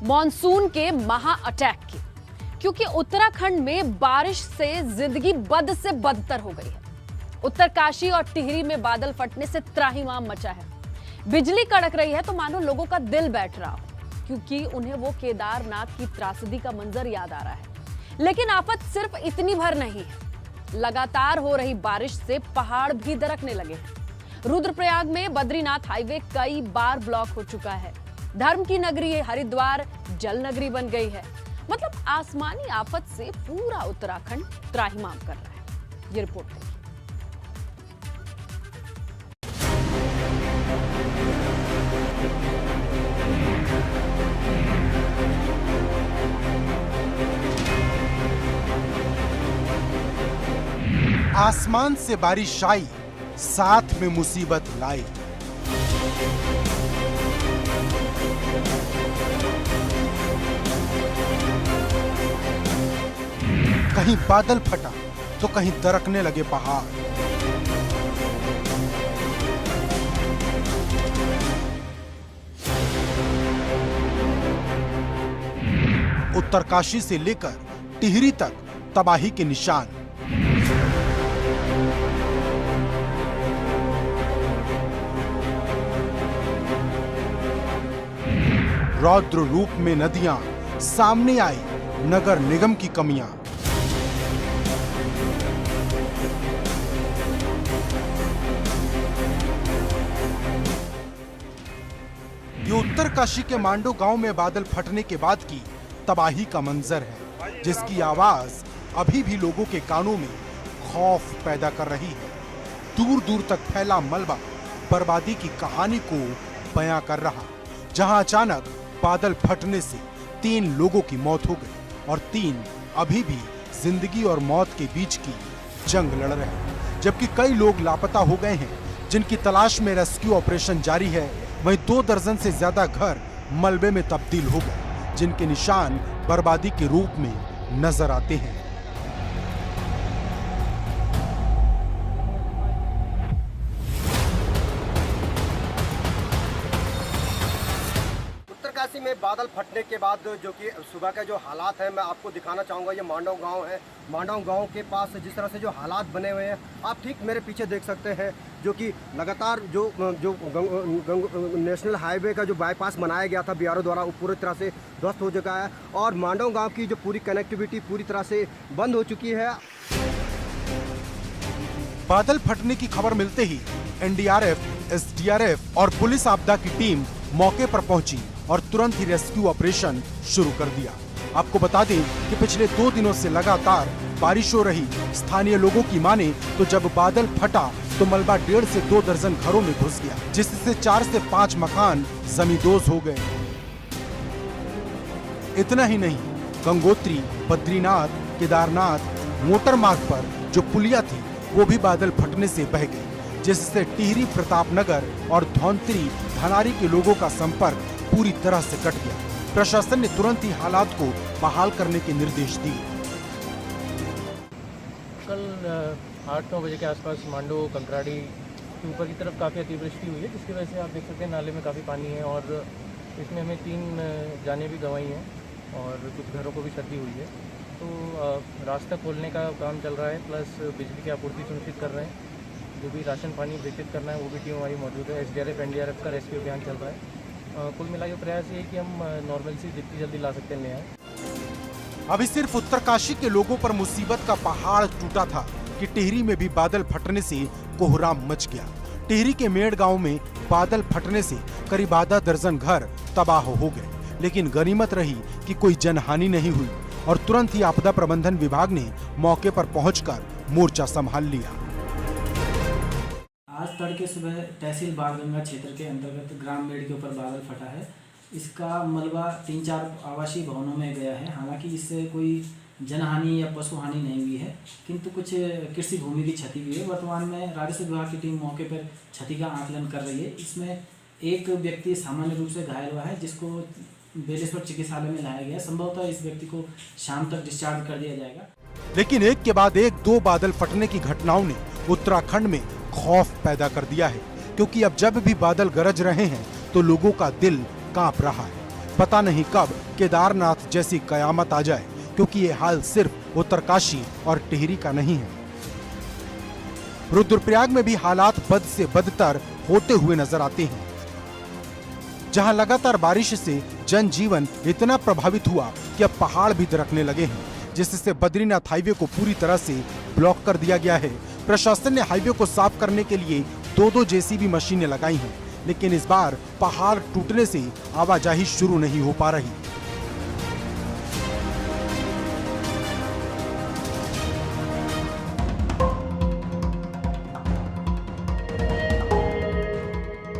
Monsoon के महा attack की, क्योंकि उत्तराखंड में बारिश से जिंदगी बद से बदतर हो गई है। उत्तरकाशी और टिहरी में बादल फटने से त्राहिमाम मचा है। बिजली कड़क रही है तो मानो लोगों का दिल बैठ रहा हो, क्योंकि उन्हें वो केदारनाथ की त्रासदी का मंजर याद आ रहा है। लेकिन आफत सिर्फ इतनी भर नहीं है, लगातार हो रही बारिश से पहाड़ भी दरकने लगे हैं। रुद्रप्रयाग में बद्रीनाथ हाईवे कई बार ब्लॉक हो चुका है। धर्म की नगरी हरिद्वार जल नगरी बन गई है। मतलब आसमानी आफत से पूरा उत्तराखंड त्राहिमाम कर रहा है। ये रिपोर्ट है। आसमान से बारिश आई, साथ में मुसीबत लाई। कहीं बादल फटा तो कहीं दरकने लगे पहाड़। उत्तरकाशी से लेकर टिहरी तक तबाही के निशान। रौद्र रूप में नदियां, सामने आई नगर निगम की कमियां। ये उत्तरकाशी के मांडो गांव में बादल फटने के बाद की तबाही का मंजर है, जिसकी आवाज अभी भी लोगों के कानों में खौफ पैदा कर रही है। दूर दूर तक फैला मलबा बर्बादी की कहानी को बयां कर रहा, जहां अचानक बादल फटने से 3 लोगों की मौत हो गई और 3 अभी भी जिंदगी और मौत के बीच की जंग लड़ रहे हैं, जबकि कई लोग लापता हो गए हैं, जिनकी तलाश में रेस्क्यू ऑपरेशन जारी है। वहीं 2 दर्जन से ज्यादा घर मलबे में तब्दील हो गए, जिनके निशान बर्बादी के रूप में नजर आते हैं। उत्तरकाशी में बादल फटने के बाद जो कि सुबह के जो हालात हैं, मैं आपको दिखाना चाहूँगा। ये मांडव गांव है। मांडव गांव के पास जिस तरह से जो हालात बने हुए हैं, आप ठीक मेरे पीछे देख सकते हैं, जो कि लगातार जो नेशनल हाईवे का जो बाईपास बनाया गया था बीआरओ द्वारा, वो पूरी तरह से ध्वस्त हो चुका है और मांडव गाँव की जो पूरी कनेक्टिविटी पूरी तरह से बंद हो चुकी है। बादल फटने की खबर मिलते ही एनडीआरएफ, एसडीआरएफ और पुलिस आपदा की टीम मौके पर पहुंची और तुरंत ही रेस्क्यू ऑपरेशन शुरू कर दिया। आपको बता दें कि पिछले 2 दिनों से लगातार बारिश हो रही। स्थानीय लोगों की माने तो जब बादल फटा तो मलबा 1.5 से 2 दर्जन घरों में घुस गया, जिससे 4 से 5 मकान जमींदोज हो गए। इतना ही नहीं, गंगोत्री, बद्रीनाथ, केदारनाथ मोटर मार्ग पर जो पुलिया थी वो भी बादल फटने से बह गई, जिससे टिहरी, प्रतापनगर और धौंतरी, धनारी के लोगों का संपर्क पूरी तरह से कट गया। प्रशासन ने तुरंत ही हालात को बहाल करने के निर्देश दिए। कल 8-9 बजे के आसपास मांडो कंकराड़ी के ऊपर की तरफ काफ़ी अतिवृष्टि हुई है, जिसकी वजह से आप देख सकते हैं नाले में काफ़ी पानी है और इसमें हमें 3 जानें भी गंवाई हैं और कुछ घरों को भी क्षति हुई है। तो रास्ता खोलने का काम चल रहा है, प्लस बिजली की आपूर्ति सुनिश्चित कर रहे हैं। जो भी राशन पानी वितरित करना है वो भी टीम हमारी मौजूद है। एसडीआरएफ, एनडीआरएफ का रेस्क्यू अभियान चल रहा है। कुल मिला के प्रयास ये है कि हम नॉर्मलसी जितनी जल्दी ला सकते हैं ले आए। अभी सिर्फ उत्तरकाशी के लोगों पर मुसीबत का पहाड़ टूटा था कि टिहरी में भी बादल फटने से कोहराम मच गया। टिहरी के मेड़ गांव में बादल फटने से करीब आधा दर्जन घर तबाह हो गए, लेकिन गनीमत रही कि कोई जनहानि नहीं हुई और तुरंत ही आपदा प्रबंधन विभाग ने मौके पर पहुंचकर मोर्चा संभाल लिया। आज तड़के सुबह तहसील बाणगंगा क्षेत्र के अंतर्गत ग्राम मेड़ के ऊपर बादल फटा है। इसका मलबा 3-4 आवासीय भवनों में गया है। हालांकि इससे कोई जनहानि या पशु हानि नहीं हुई है, किंतु कुछ कृषि भूमि की क्षति हुई है। वर्तमान में राजस्व विभाग की टीम मौके पर क्षति का आकलन कर रही है। इसमें एक व्यक्ति सामान्य रूप से घायल हुआ है, जिसको बेलेश्वर चिकित्सालय में लाया गया। संभवतः इस व्यक्ति को शाम तक डिस्चार्ज कर दिया जाएगा। लेकिन एक के बाद एक 2 बादल फटने की घटनाओं ने उत्तराखंड में खौफ पैदा कर दिया है, क्योंकि अब जब भी बादल गरज रहे हैं तो लोगों का दिल कांप रहा है। पता नहीं कब केदारनाथ जैसी कयामत आ जाए, क्योंकि ये हाल सिर्फ उत्तरकाशी और टिहरी का नहीं है। रुद्रप्रयाग में भी हालात बद से बदतर होते हुए नजर आते हैं, जहां लगातार बारिश से जनजीवन इतना प्रभावित हुआ कि अब पहाड़ भी दरकने लगे हैं, जिससे बद्रीनाथ हाईवे को पूरी तरह से ब्लॉक कर दिया गया है। प्रशासन ने हाईवे को साफ करने के लिए 2-2 जेसीबी मशीनें लगाई हैं, लेकिन इस बार पहाड़ टूटने से आवाजाही शुरू नहीं हो पा रही।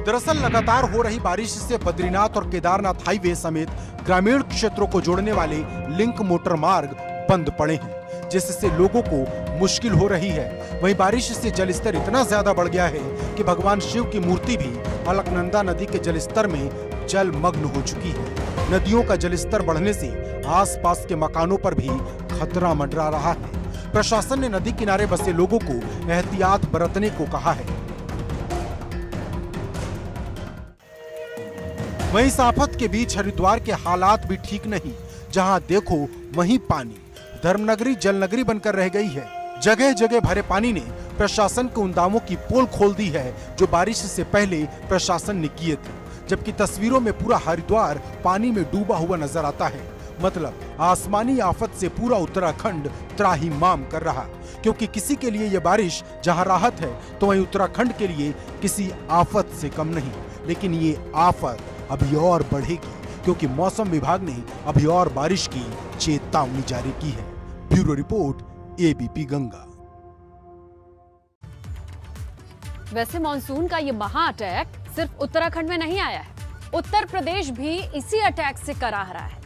दरअसल लगातार हो रही बारिश से बद्रीनाथ और केदारनाथ हाईवे समेत ग्रामीण क्षेत्रों को जोड़ने वाले लिंक मोटर मार्ग बंद पड़े हैं, जिससे लोगों को मुश्किल हो रही है। वहीं बारिश से जलस्तर इतना ज्यादा बढ़ गया है कि भगवान शिव की मूर्ति भी अलकनंदा नदी के जलस्तर में जलमग्न हो चुकी है। नदियों का जलस्तर बढ़ने से आसपास के मकानों पर भी खतरा मंडरा रहा है। प्रशासन ने नदी किनारे बसे लोगों को एहतियात बरतने को कहा है। वहीं इस आफत के बीच हरिद्वार के हालात भी ठीक नहीं, जहां देखो वहीं पानी। धर्मनगरी जलनगरी बनकर रह गई है। जगह जगह भरे पानी ने प्रशासन के उन दावों की पोल खोल दी है जो बारिश से पहले प्रशासन ने किए थे, जबकि तस्वीरों में पूरा हरिद्वार पानी में डूबा हुआ नजर आता है। मतलब आसमानी आफत से पूरा उत्तराखंड त्राहिमाम कर रहा, क्योंकि किसी के लिए यह बारिश जहां राहत है तो वहीं उत्तराखंड के लिए किसी आफत से कम नहीं। लेकिन ये आफत अभी और बढ़ेगी, क्योंकि मौसम विभाग ने अभी और बारिश की चेतावनी जारी की है। Bureau report, ABP Ganga. वैसे मानसून का ये महा अटैक सिर्फ उत्तराखंड में नहीं आया है, उत्तर प्रदेश भी इसी अटैक से कराह रहा है।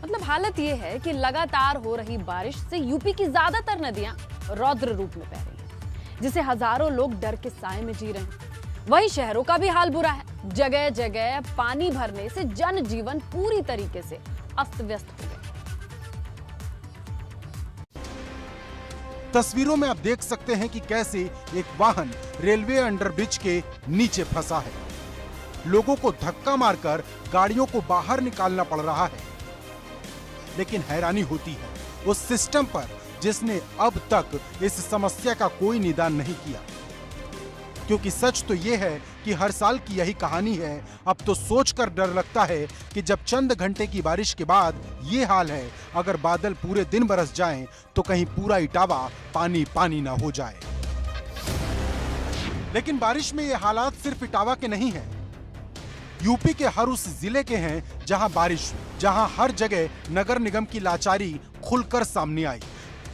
मतलब हालत ये है कि लगातार हो रही बारिश से यूपी की ज्यादातर नदियां रौद्र रूप में बह रही हैं, जिसे हजारों लोग डर के साए में जी रहे हैं। वहीं शहरों का भी हाल बुरा है। जगह जगह पानी भरने से जनजीवन पूरी तरीके से अस्त व्यस्त हो गया। तस्वीरों में आप देख सकते हैं कि कैसे एक वाहन रेलवे अंडरब्रिज के नीचे फंसा है। लोगों को धक्का मारकर गाड़ियों को बाहर निकालना पड़ रहा है। लेकिन हैरानी होती है उस सिस्टम पर जिसने अब तक इस समस्या का कोई निदान नहीं किया, क्योंकि सच तो यह है कि हर साल की यही कहानी है। अब तो सोचकर डर लगता है कि जब चंद घंटे की बारिश के बाद ये हाल है, अगर बादल पूरे दिन बरस जाएं तो कहीं पूरा इटावा पानी पानी ना हो जाए। लेकिन बारिश में ये हालात सिर्फ इटावा के नहीं हैं। यूपी के हर उस जिले के हैं जहां हर जगह नगर निगम की लाचारी खुलकर सामने आई,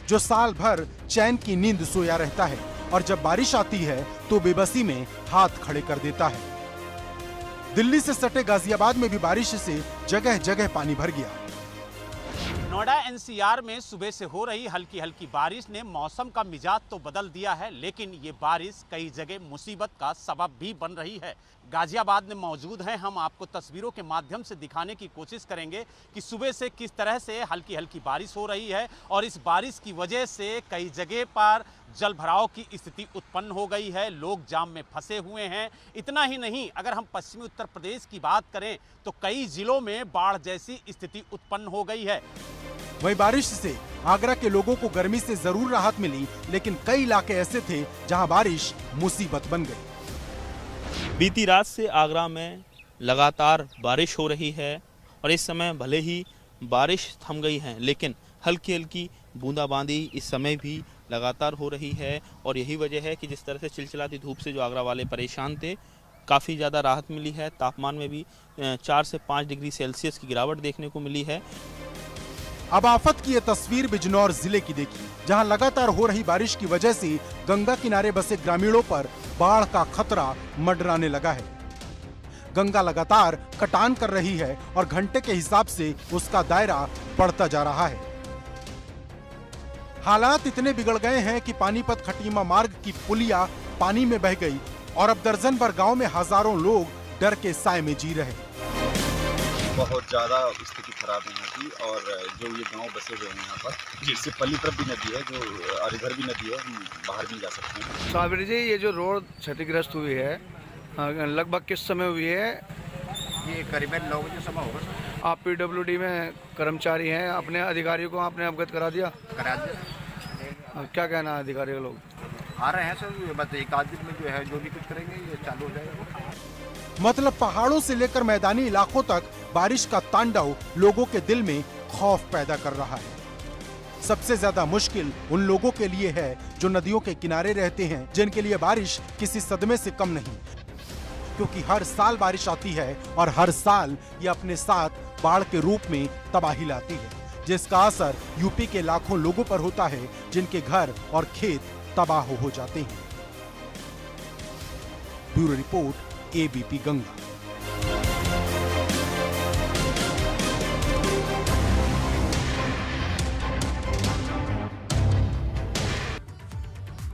जो साल भर चैन की नींद सोया रहता है और जब बारिश आती है तो बेबसी में हाथ खड़े कर देता है। दिल्ली से सटे गाजियाबाद में भी बारिश से जगह जगह पानी भर गया। नोएडा एनसीआर में सुबह से हो रही हल्की हल्की बारिश ने मौसम का मिजाज तो बदल दिया है, लेकिन ये बारिश कई जगह मुसीबत का सबब भी बन रही है। गाजियाबाद में मौजूद हैं हम, आपको तस्वीरों के माध्यम से दिखाने की कोशिश करेंगे कि सुबह से किस तरह से हल्की हल्की बारिश हो रही है और इस बारिश की वजह से कई जगह पर जल भराव की स्थिति उत्पन्न हो गई है। लोग जाम में फंसे हुए हैं। इतना ही नहीं, अगर हम पश्चिमी उत्तर प्रदेश की बात करें तो कई जिलों में बाढ़ जैसी स्थिति उत्पन्न हो गई है। वहीं बारिश से आगरा के लोगों को गर्मी से जरूर राहत मिली, लेकिन कई इलाके ऐसे थे जहां बारिश मुसीबत बन गई। बीती रात से आगरा में लगातार बारिश हो रही है और इस समय भले ही बारिश थम गई है, लेकिन हल्की हल्की बूंदाबांदी इस समय भी लगातार हो रही है। और यही वजह है कि जिस तरह से चिलचिलाती धूप से जो आगरा वाले परेशान थे, काफ़ी ज़्यादा राहत मिली है। तापमान में भी 4 से 5 डिग्री सेल्सियस की गिरावट देखने को मिली है। अब आफत की ये तस्वीर बिजनौर जिले की देखिए, जहां लगातार हो रही बारिश की वजह से गंगा किनारे बसे ग्रामीणों पर बाढ़ का खतरा मंडराने लगा है। गंगा लगातार कटान कर रही है और घंटे के हिसाब से उसका दायरा बढ़ता जा रहा है। हालात इतने बिगड़ गए हैं कि पानीपत खटीमा मार्ग की पुलिया पानी में बह गई और अब दर्जन भर गांव में हजारों लोग डर के साए में जी रहे। बहुत ज़्यादा स्थिति खराब है यहाँ की, और जो ये गांव बसे हुए हैं यहाँ पर, जिससे पल्ली तरफ भी नदी है, जो और इधर भी नदी है, हम बाहर भी जा सकते हैं। साबिर जी, ये जो रोड क्षतिग्रस्त हुई है लगभग किस समय हुई है? ये करीबन 9 बजे समय होगा। आप PWD में कर्मचारी हैं, अपने अधिकारियों को आपने अवगत करा दिया? क्या कहना है अधिकारी लोग? आ रहे हैं सर, बस एक आध दिन में जो है जो भी कुछ करेंगे ये चालू हो जाएगा। मतलब पहाड़ों से लेकर मैदानी इलाकों तक बारिश का तांडव लोगों के दिल में खौफ पैदा कर रहा है। सबसे ज्यादा मुश्किल उन लोगों के लिए है जो नदियों के किनारे रहते हैं, जिनके लिए बारिश किसी सदमे से कम नहीं, क्योंकि हर साल बारिश आती है और हर साल ये अपने साथ बाढ़ के रूप में तबाही लाती है, जिसका असर यूपी के लाखों लोगों पर होता है, जिनके घर और खेत तबाह हो जाते हैं। Bureau report, ABP Ganga.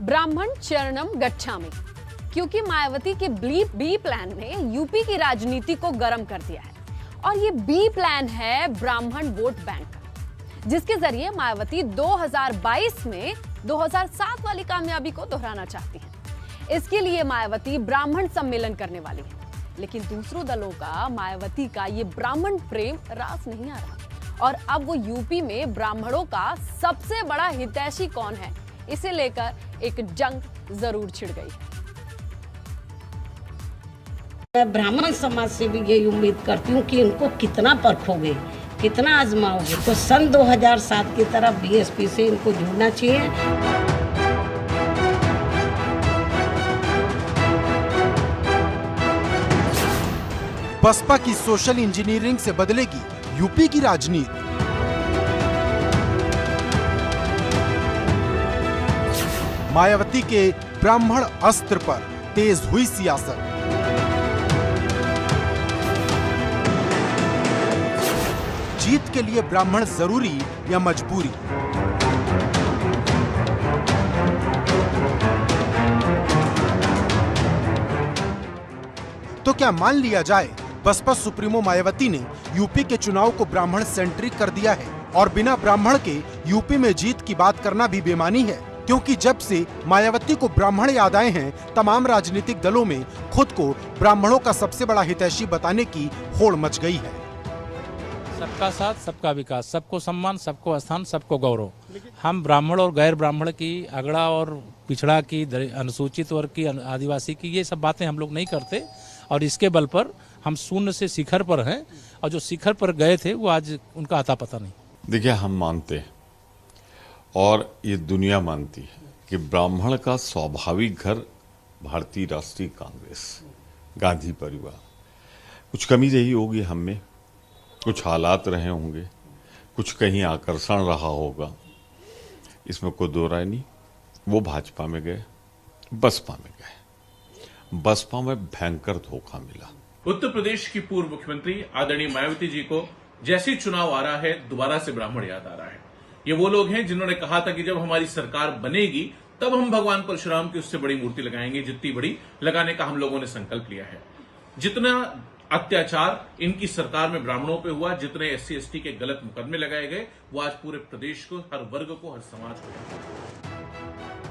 ब्राह्मण चरणम गच्छामि, क्योंकि मायावती के बी प्लान ने यूपी की राजनीति को गर्म कर दिया है। और ये बी प्लान है ब्राह्मण वोट बैंक का, जिसके जरिए मायावती 2022 में 2007 वाली कामयाबी को दोहराना चाहती है। इसके लिए मायावती ब्राह्मण सम्मेलन करने वाली है, लेकिन दूसरों दलों का मायावती का ये ब्राह्मण प्रेम रास नहीं आ रहा। और अब वो यूपी में ब्राह्मणों का सबसे बड़ा हितैषी कौन है, इसे लेकर एक जंग जरूर छिड़ गई है। मैं ब्राह्मण समाज से भी यही उम्मीद करती हूँ कि इनको कितना परखोगे, कितना आजमाओगे। तो सन 2007 की तरह BSP से इनको जुड़ना चाहिए। बसपा की सोशल इंजीनियरिंग से बदलेगी यूपी की राजनीति। मायावती के ब्राह्मण अस्त्र पर तेज हुई सियासत। जीत के लिए ब्राह्मण जरूरी या मजबूरी? तो क्या मान लिया जाए बसपा सुप्रीमो मायावती ने यूपी के चुनाव को ब्राह्मण सेंट्रिक कर दिया है और बिना ब्राह्मण के यूपी में जीत की बात करना भी बेमानी है, क्योंकि जब से मायावती को ब्राह्मण याद आए हैं, तमाम राजनीतिक दलों में खुद को ब्राह्मणों का सबसे बड़ा हितैषी बताने की होड़ मच गई है। सबका साथ, सबका विकास, सबको सम्मान, सबको स्थान, सबको गौरव। हम ब्राह्मण और गैर ब्राह्मण की, अगड़ा और पिछड़ा की, अनुसूचित वर्ग की, आदिवासी की, ये सब बातें हम लोग नहीं करते। और इसके बल पर हम शून्य से शिखर पर हैं, और जो शिखर पर गए थे वो आज उनका आता पता नहीं। देखिए, हम मानते हैं और ये दुनिया मानती है कि ब्राह्मण का स्वाभाविक घर भारतीय राष्ट्रीय कांग्रेस, गांधी परिवार। कुछ कमी रही होगी हम में, कुछ हालात रहे होंगे, कुछ कहीं आकर्षण रहा होगा, इसमें कोई दो राय नहीं। वो भाजपा में गए, बसपा में गए। बसपा में भयंकर धोखा मिला। उत्तर प्रदेश की पूर्व मुख्यमंत्री आदरणीय मायावती जी को जैसे ही चुनाव आ रहा है, दोबारा से ब्राह्मण याद आ रहा है। ये वो लोग हैं जिन्होंने कहा था कि जब हमारी सरकार बनेगी तब हम भगवान परशुराम की उससे बड़ी मूर्ति लगाएंगे, जितनी बड़ी लगाने का हम लोगों ने संकल्प लिया है। जितना अत्याचार इनकी सरकार में ब्राह्मणों पे हुआ, जितने SC ST के गलत मुकदमे लगाए गए, वो आज पूरे प्रदेश को, हर वर्ग को, हर समाज को।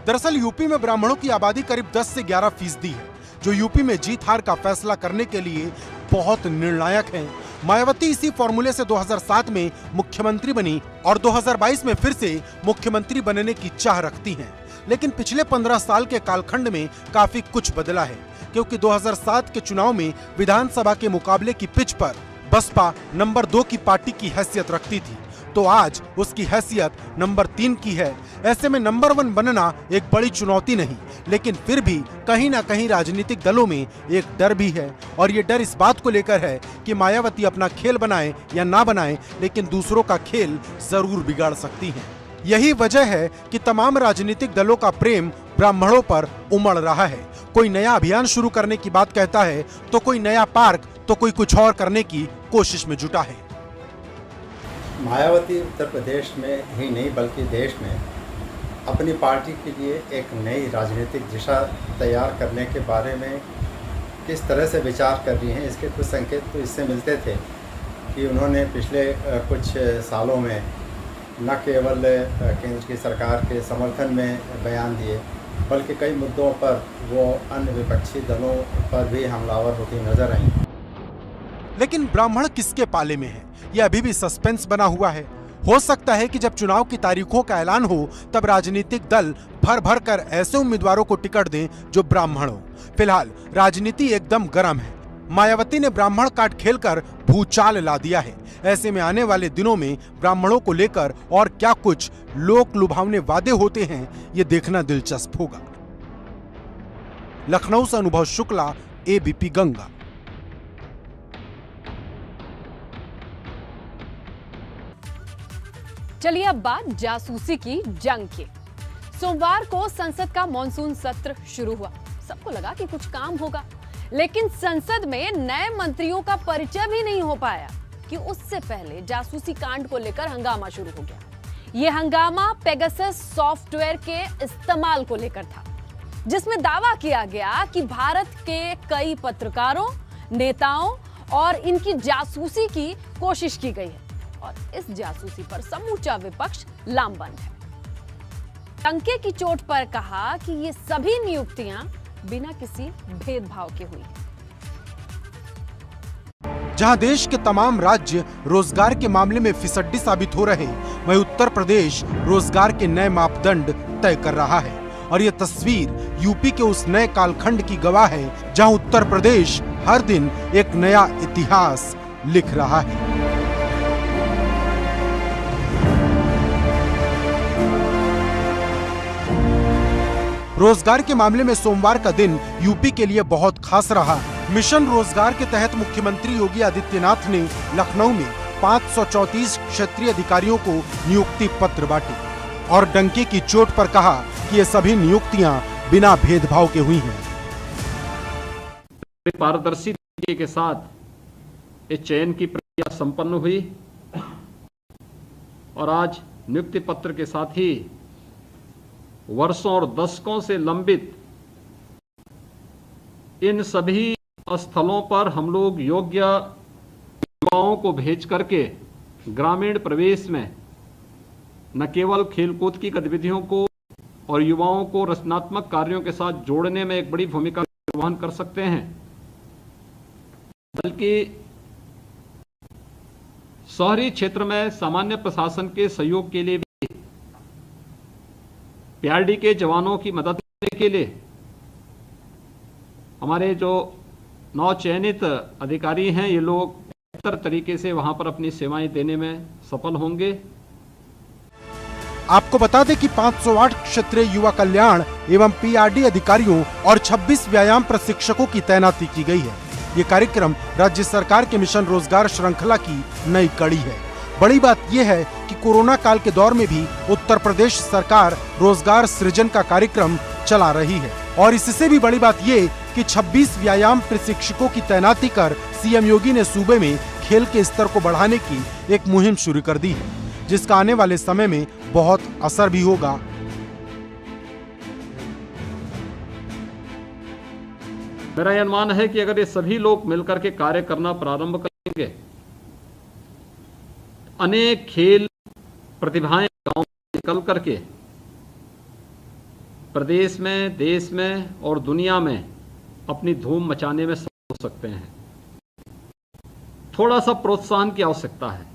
दरअसल यूपी में ब्राह्मणों की आबादी करीब 10 से 11% है, जो यूपी में जीत हार का फैसला करने के लिए बहुत निर्णायक है। मायावती इसी फॉर्मूले से 2007 में मुख्यमंत्री बनी और 2022 में फिर से मुख्यमंत्री बनने की चाह रखती हैं। लेकिन पिछले 15 साल के कालखंड में काफी कुछ बदला है, क्योंकि 2007 के चुनाव में विधानसभा के मुकाबले की पिच पर बसपा नंबर 2 की पार्टी की हैसियत रखती थी, तो आज उसकी हैसियत नंबर 3 की है। ऐसे में नंबर 1 बनना एक बड़ी चुनौती नहीं, लेकिन फिर भी कहीं ना कहीं राजनीतिक दलों में एक डर भी है, और ये डर इस बात को लेकर है कि मायावती अपना खेल बनाए या ना बनाए, लेकिन दूसरों का खेल जरूर बिगाड़ सकती हैं। यही वजह है कि तमाम राजनीतिक दलों का प्रेम ब्राह्मणों पर उमड़ रहा है। कोई नया अभियान शुरू करने की बात कहता है, तो कोई नया पार्क, तो कोई कुछ और करने की कोशिश में जुटा है। मायावती उत्तर प्रदेश में ही नहीं बल्कि देश में अपनी पार्टी के लिए एक नई राजनीतिक दिशा तैयार करने के बारे में किस तरह से विचार कर रही हैं, इसके कुछ संकेत तो इससे मिलते थे कि उन्होंने पिछले कुछ सालों में न केवल केंद्र की सरकार के समर्थन में बयान दिए, बल्कि कई मुद्दों पर वो अन्य विपक्षी दलों पर भी हमलावर होती नजर आई। लेकिन ब्राह्मण किसके पाले में है, यह अभी भी सस्पेंस बना हुआ है। हो सकता है कि जब चुनाव की तारीखों का ऐलान हो तब राजनीतिक दल भर भर कर ऐसे उम्मीदवारों को टिकट दें जो ब्राह्मण हो। फिलहाल राजनीति एकदम गर्म है। मायावती ने ब्राह्मण काट खेलकर भूचाल ला दिया है। ऐसे में आने वाले दिनों में ब्राह्मणों को लेकर और क्या कुछ लोक लुभावने वादे होते हैं, ये देखना दिलचस्प होगा। लखनऊ से अनुभव शुक्ला, एबीपी गंगा। चलिए अब बात जासूसी की जंग की। सोमवार को संसद का मॉनसून सत्र शुरू हुआ। सबको लगा कि कुछ काम होगा, लेकिन संसद में नए मंत्रियों का परिचय भी नहीं हो पाया कि उससे पहले जासूसी कांड को लेकर हंगामा शुरू हो गया। यह हंगामा पेगासस सॉफ्टवेयर के इस्तेमाल को लेकर था, जिसमें दावा किया गया कि भारत के कई पत्रकारों, नेताओं और इनकी जासूसी की कोशिश की गई है और इस जासूसी पर समूचा विपक्ष लामबंद है। टंके की चोट पर कहा कि ये सभी नियुक्तियां बिना किसी भेदभाव के हुई। जहां देश के तमाम राज्य रोजगार के मामले में फिसड्डी साबित हो रहे, वहीं उत्तर प्रदेश रोजगार के नए मापदंड तय कर रहा है और ये तस्वीर यूपी के उस नए कालखंड की गवाह है जहां उत्तर प्रदेश हर दिन एक नया इतिहास लिख रहा है। रोजगार के मामले में सोमवार का दिन यूपी के लिए बहुत खास रहा। मिशन रोजगार के तहत मुख्यमंत्री योगी आदित्यनाथ ने लखनऊ में 534 क्षेत्रीय अधिकारियों को नियुक्ति पत्र बांटे और डंके की चोट पर कहा कि ये सभी नियुक्तियां बिना भेदभाव के हुई हैं। पारदर्शी तरीके के साथ इस चयन की प्रक्रिया संपन्न हुई और आज नियुक्ति पत्र के साथ ही वर्षों और दशकों से लंबित इन सभी स्थलों पर हम लोग योग्य युवाओं को भेज करके ग्रामीण प्रवेश में न केवल खेलकूद की गतिविधियों को और युवाओं को रचनात्मक कार्यों के साथ जोड़ने में एक बड़ी भूमिका निर्वहन कर सकते हैं, बल्कि शहरी क्षेत्र में सामान्य प्रशासन के सहयोग के लिए भी पीआरडी के जवानों की मदद करने के लिए हमारे जो नवचयनित अधिकारी हैं, ये लोग बेहतर तरीके से वहां पर अपनी सेवाएं देने में सफल होंगे। आपको बता दें कि 508 क्षेत्रीय युवा कल्याण एवं पीआरडी अधिकारियों और 26 व्यायाम प्रशिक्षकों की तैनाती की गई है। ये कार्यक्रम राज्य सरकार के मिशन रोजगार श्रृंखला की नई कड़ी है। बड़ी बात यह है कि कोरोना काल के दौर में भी उत्तर प्रदेश सरकार रोजगार सृजन का कार्यक्रम चला रही है और इससे भी बड़ी बात यह कि 26 व्यायाम प्रशिक्षकों की तैनाती कर सीएम योगी ने सूबे में खेल के स्तर को बढ़ाने की एक मुहिम शुरू कर दी है, जिसका आने वाले समय में बहुत असर भी होगा। मेरा यह अनुमान है कि अगर ये सभी लोग मिलकर के कार्य करना प्रारंभ करेंगे, अनेक खेल प्रतिभाएं गांव में निकल करके प्रदेश में, देश में और दुनिया में अपनी धूम मचाने में सफल हो सकते हैं। थोड़ा सा प्रोत्साहन की आवश्यकता है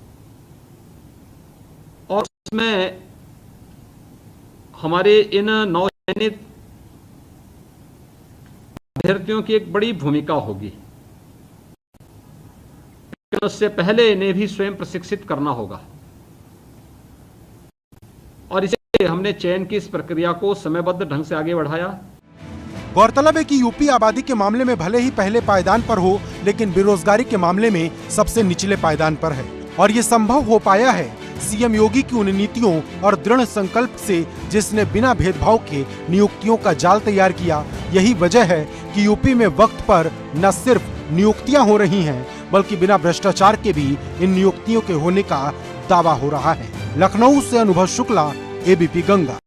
और उसमें हमारे इन नवचयनित अभ्यर्थियों की एक बड़ी भूमिका होगी। उससे पहले इन्हें भी स्वयं प्रशिक्षित करना होगा और इसलिए हमने चयन की इस प्रक्रिया को समयबद्ध ढंग से आगे बढ़ाया। गौरतलब है कि यूपी आबादी के मामले में भले ही पहले पायदान पर हो, लेकिन बेरोजगारी के मामले में सबसे निचले पायदान पर है और ये संभव हो पाया है सीएम योगी की उन नीतियों और दृढ़ संकल्प से, जिसने बिना भेदभाव के नियुक्तियों का जाल तैयार किया। यही वजह है कि यूपी में वक्त पर न सिर्फ नियुक्तियां हो रही हैं, बल्कि बिना भ्रष्टाचार के भी इन नियुक्तियों के होने का दावा हो रहा है। लखनऊ से अनुभव शुक्ला, एबीपी गंगा।